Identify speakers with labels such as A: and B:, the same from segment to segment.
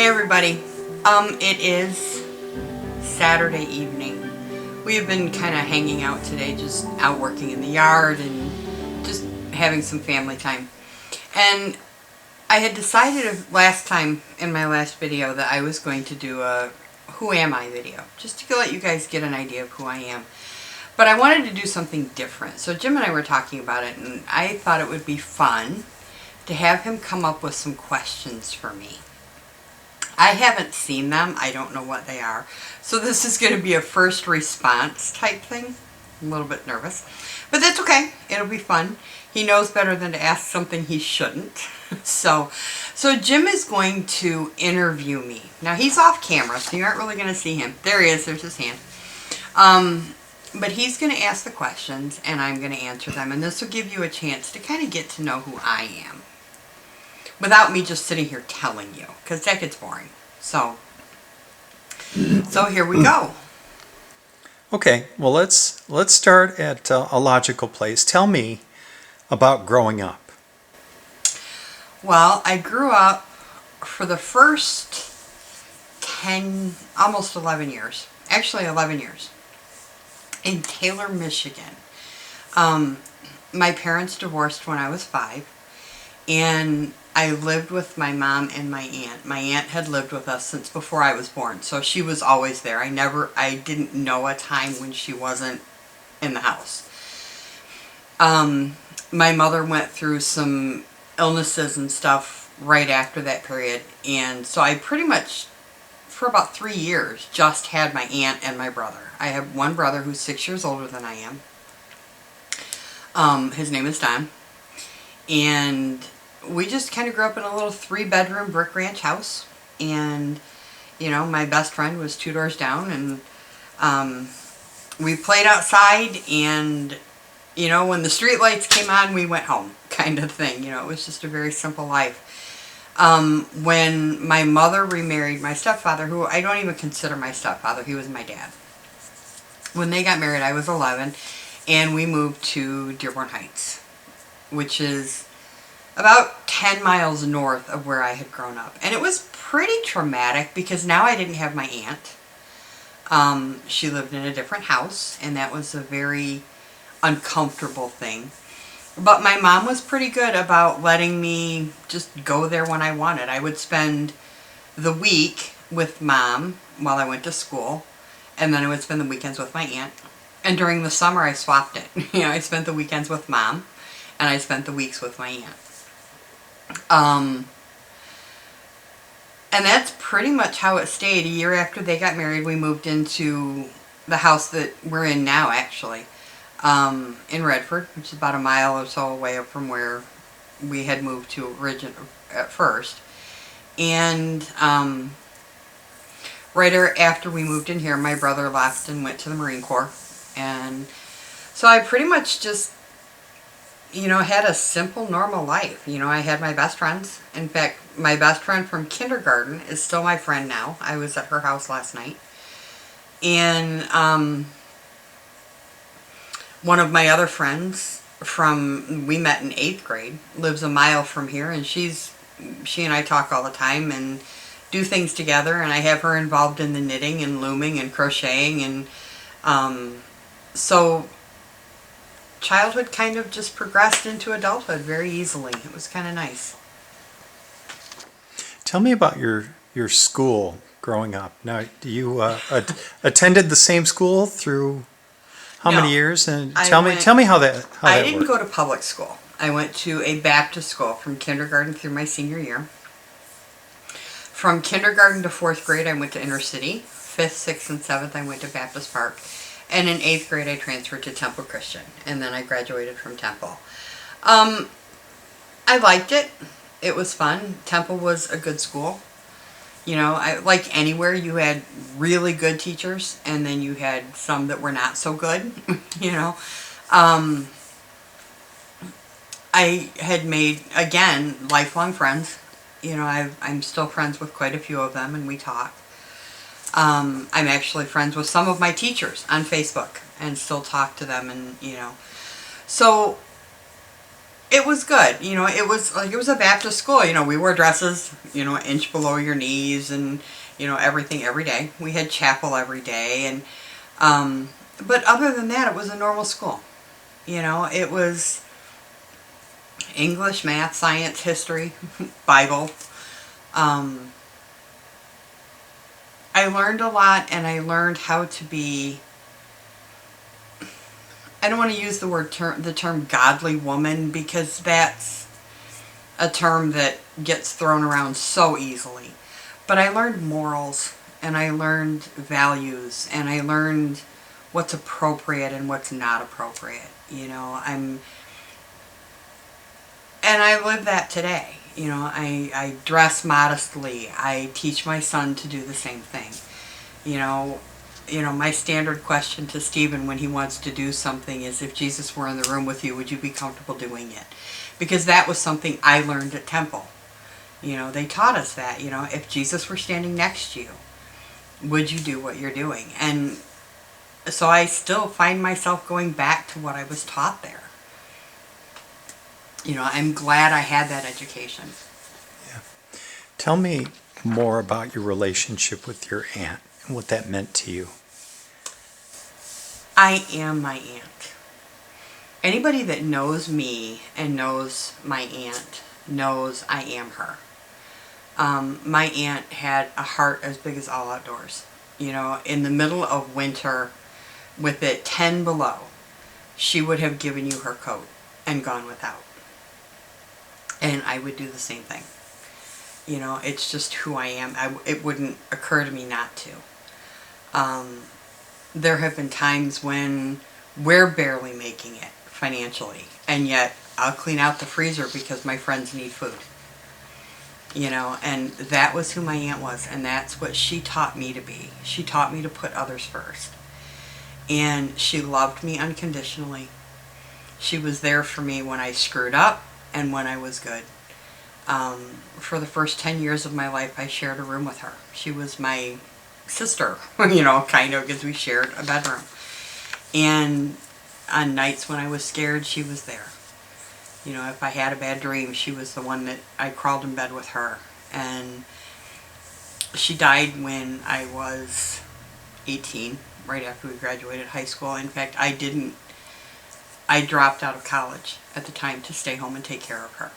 A: everybody. It is Saturday evening. We have been kind of hanging out today, just out working in the yard and just having some family time. And I had decided last time in my last video that I was going to do a Who Am I video, just to let you guys get an idea of who I am. But I wanted to do something different. So Jim and I were talking about it, and I thought it would be fun to have him come up with some questions for me. I haven't seen them. I don't know what they are. So this is going to be a first response type thing. I'm a little bit nervous. But that's okay. It'll be fun. He knows better than to ask something he shouldn't. So Jim is going to interview me. Now he's off camera, so you aren't really going to see him. There he is. There's his hand. But he's going to ask the questions, and I'm going to answer them. And this will give you a chance to kind of get to know who I am, without me just sitting here telling you, because that gets boring. So here we go.
B: Okay, well let's start at a logical place. Tell me about growing up.
A: Well, I grew up for the first 10, almost 11 years, actually 11 years, in Taylor, Michigan. My parents divorced when I was 5, and I lived with my mom and my aunt. My aunt had lived with us since before I was born, so she was always there. I didn't know a time when she wasn't in the house. My mother went through some illnesses and stuff right after that period, and so I pretty much, for about 3 years, just had my aunt and my brother. I have one brother who's 6 years older than I am. His name is Don, and we just kind of grew up in a little 3-bedroom brick ranch house. And, you know, my best friend was 2 doors down, and we played outside, and, you know, when the street lights came on, we went home, kind of thing. You know, it was just a very simple life. When my mother remarried my stepfather, who I don't even consider my stepfather, he was my dad. When they got married, I was 11, and we moved to Dearborn Heights, which is about 10 miles north of where I had grown up. And it was pretty traumatic because now I didn't have my aunt. She lived in a different house, and that was a very uncomfortable thing. But my mom was pretty good about letting me just go there when I wanted. I would spend the week with Mom while I went to school, and then I would spend the weekends with my aunt. And during the summer, I swapped it. You know, I spent the weekends with Mom, and I spent the weeks with my aunt. And that's pretty much how it stayed. A year after they got married, we moved into the house that we're in now, actually, in Redford, which is about a mile or so away from where we had moved to at first. And right after we moved in here, my brother left and went to the Marine Corps. And so I pretty much just, you know, had a simple, normal life. You know, I had my best friends. In fact, my best friend from kindergarten is still my friend now. I was at her house last night. And one of my other friends we met in 8th grade, lives a mile from here, and she and I talk all the time and do things together, and I have her involved in the knitting and looming and crocheting, and so childhood kind of just progressed into adulthood very easily. It was kind of nice.
B: Tell me about your school growing up. Now, you attended the same school through how many years? And tell me how that
A: I didn't
B: worked.
A: go to public school. I went to a Baptist school from kindergarten through my senior year. From kindergarten to 4th grade, I went to inner city. 5th, 6th, and 7th, I went to Baptist Park. And in 8th grade, I transferred to Temple Christian. And then I graduated from Temple. I liked it. It was fun. Temple was a good school. You know, like anywhere, you had really good teachers, and then you had some that were not so good, you know. I had made, again, lifelong friends. You know, I'm still friends with quite a few of them, and we talk. I'm actually friends with some of my teachers on Facebook and still talk to them, and, you know. So it was good. It was a Baptist school. We wore dresses, an inch below your knees, and everything every day. We had chapel every day, and but other than that, it was a normal school. It was English, math, science, history, Bible. I learned a lot, and I learned how to be. I don't want to use the term godly woman, because that's a term that gets thrown around so easily. But I learned morals, and I learned values, and I learned what's appropriate and what's not appropriate. And I live that today. I dress modestly. I teach my son to do the same thing. My standard question to Stephen when he wants to do something is, if Jesus were in the room with you, would you be comfortable doing it? Because that was something I learned at Temple. They taught us that, if Jesus were standing next to you, would you do what you're doing? And so I still find myself going back to what I was taught there. I'm glad I had that education.
B: Yeah. Tell me more about your relationship with your aunt and what that meant to you.
A: I am my aunt. Anybody that knows me and knows my aunt knows I am her. My aunt had a heart as big as all outdoors. In the middle of winter, with it 10 below, she would have given you her coat and gone without. And I would do the same thing. It's just who I am. It wouldn't occur to me not to. There have been times when we're barely making it financially, and yet I'll clean out the freezer because my friends need food. And that was who my aunt was, and that's what she taught me to be. She taught me to put others first. And she loved me unconditionally. She was there for me when I screwed up and when I was good. For the first 10 years of my life, I shared a room with her. She was my sister, kind of, because we shared a bedroom. And on nights when I was scared, she was there. If I had a bad dream, she was the one that I crawled in bed with her. And she died when I was 18, right after we graduated high school. In fact, I dropped out of college at the time to stay home and take care of her.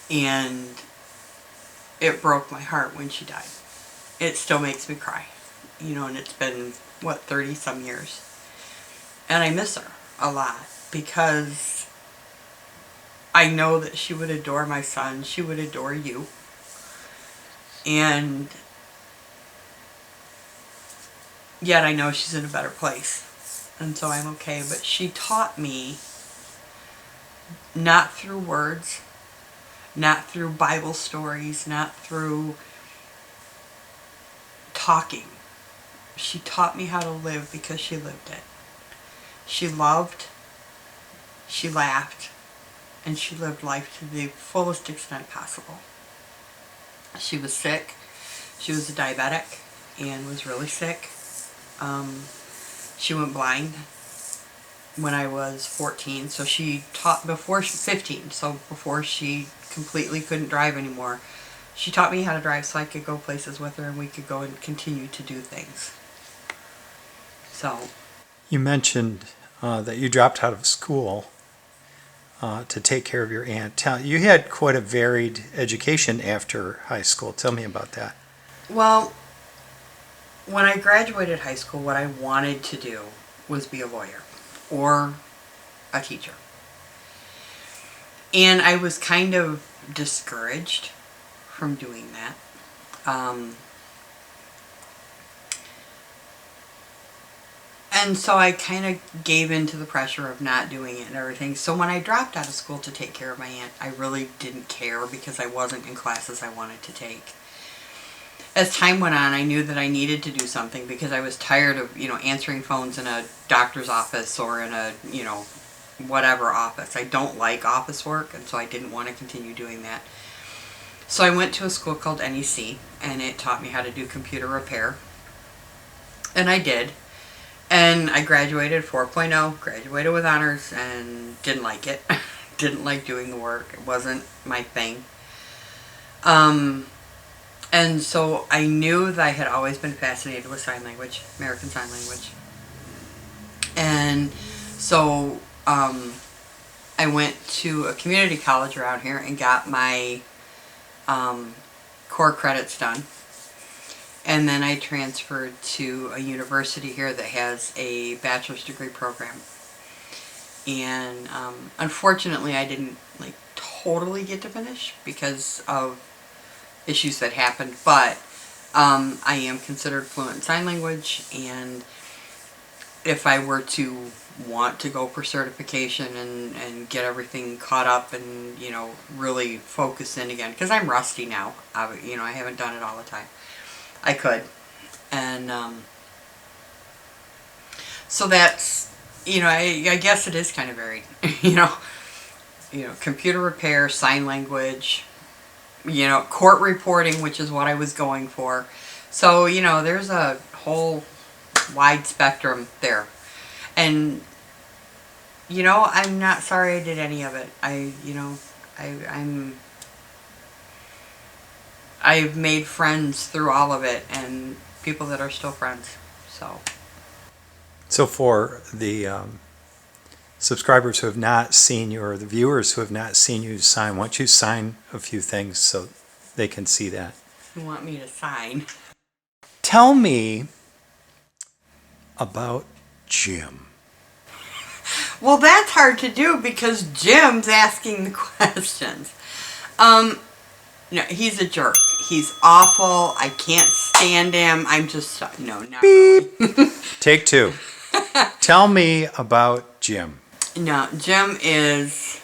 A: And it broke my heart when she died. It still makes me cry, and it's been, 30 some years. And I miss her a lot, because I know that she would adore my son. She would adore you. And yet I know she's in a better place. And so I'm okay. But she taught me, not through words, not through Bible stories, not through talking. She taught me how to live because she lived it. She loved, she laughed, and she lived life to the fullest extent possible. She was sick. She was a diabetic and was really sick. She went blind when I was 14, so she taught before 15, so before she completely couldn't drive anymore. She taught me how to drive so I could go places with her, and we could go and continue to do things. So,
B: you mentioned that you dropped out of school to take care of your aunt. You had quite a varied education after high school. Tell me about that.
A: Well, when I graduated high school, what I wanted to do was be a lawyer or a teacher. And I was kind of discouraged from doing that. And so I kind of gave in to the pressure of not doing it and everything. So when I dropped out of school to take care of my aunt, I really didn't care because I wasn't in classes I wanted to take. As time went on, I knew that I needed to do something because I was tired of, answering phones in a doctor's office or in a, whatever office. I don't like office work, and so I didn't want to continue doing that. So I went to a school called NEC, and it taught me how to do computer repair. And I did. And I graduated 4.0, graduated with honors, and didn't like it. didn't like doing the work. It wasn't my thing. And so I knew that I had always been fascinated with sign language, American Sign Language. And so I went to a community college around here and got my core credits done. And then I transferred to a university here that has a bachelor's degree program. And unfortunately, I didn't like totally get to finish because of issues that happened. But I am considered fluent in sign language, and if I were to want to go for certification and get everything caught up and, you know, really focus in again, because I'm rusty now. You know, I haven't done it all the time. I could. And so that's, you know, I guess it is kind of varied. You know, computer repair, sign language, you know, court reporting, which is what I was going for. So, you know, there's a whole wide spectrum there. And, you know, I'm not sorry I did any of it. I've made friends through all of it, and people that are still friends.
B: So for the subscribers who have not seen you, or the viewers who have not seen you sign, why don't you sign a few things so they can see that?
A: You want me to sign?
B: Tell me about Jim.
A: Well, that's hard to do because Jim's asking the questions. No, he's a jerk. He's awful. I can't stand him. I'm just, no, not
B: Beep.
A: really.
B: Take two. Tell me about Jim.
A: No, Jim is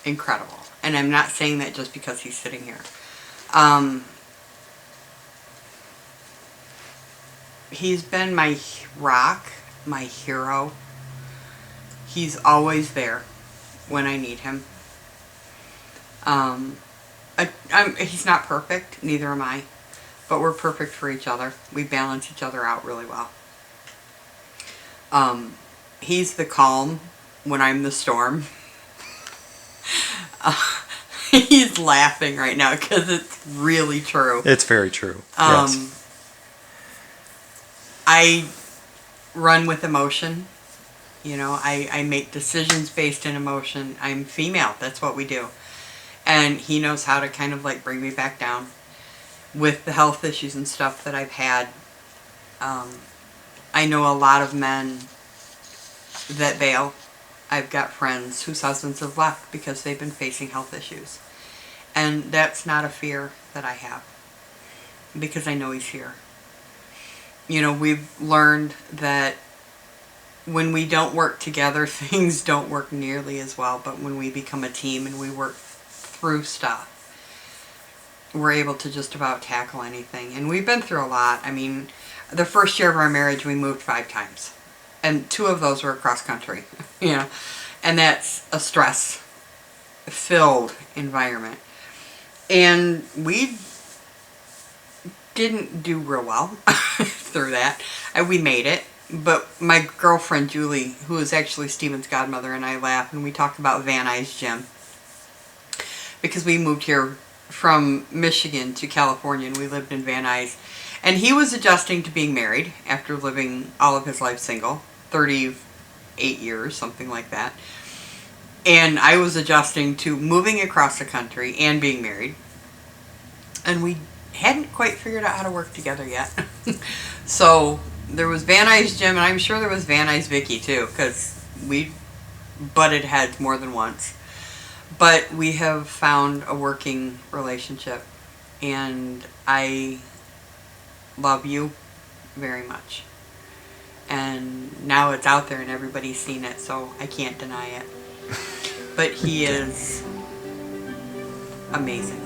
A: incredible. And I'm not saying that just because he's sitting here. He's been my rock, my hero. He's always there when I need him. He's not perfect, neither am I, but we're perfect for each other. We balance each other out really well. He's the calm when I'm the storm. He's laughing right now because it's really true.
B: It's very true. Yes.
A: I run with emotion. You know, I make decisions based in emotion. I'm female. That's what we do. And he knows how to kind of like bring me back down with the health issues and stuff that I've had. I know a lot of men that bail. I've got friends whose husbands have left because they've been facing health issues. And that's not a fear that I have because I know he's here. You know, we've learned that when we don't work together, things don't work nearly as well. But when we become a team and we work through stuff, we're able to just about tackle anything. And we've been through a lot. I mean, the first year of our marriage, we moved 5 times. And 2 of those were across country. You know, and that's a stress-filled environment. And we didn't do real well through that. We made it. But my girlfriend, Julie, who is actually Steven's godmother, and I laugh, and we talk about Van Nuys Jim. Because we moved here from Michigan to California, and we lived in Van Nuys. And he was adjusting to being married after living all of his life single, 38 years, something like that. And I was adjusting to moving across the country and being married. And we hadn't quite figured out how to work together yet. So there was Van Nuys Jim, and I'm sure there was Van Nuys Vikki too, because we butted heads more than once. But we have found a working relationship, and I love you very much. And now it's out there and everybody's seen it, so I can't deny it. But he is amazing.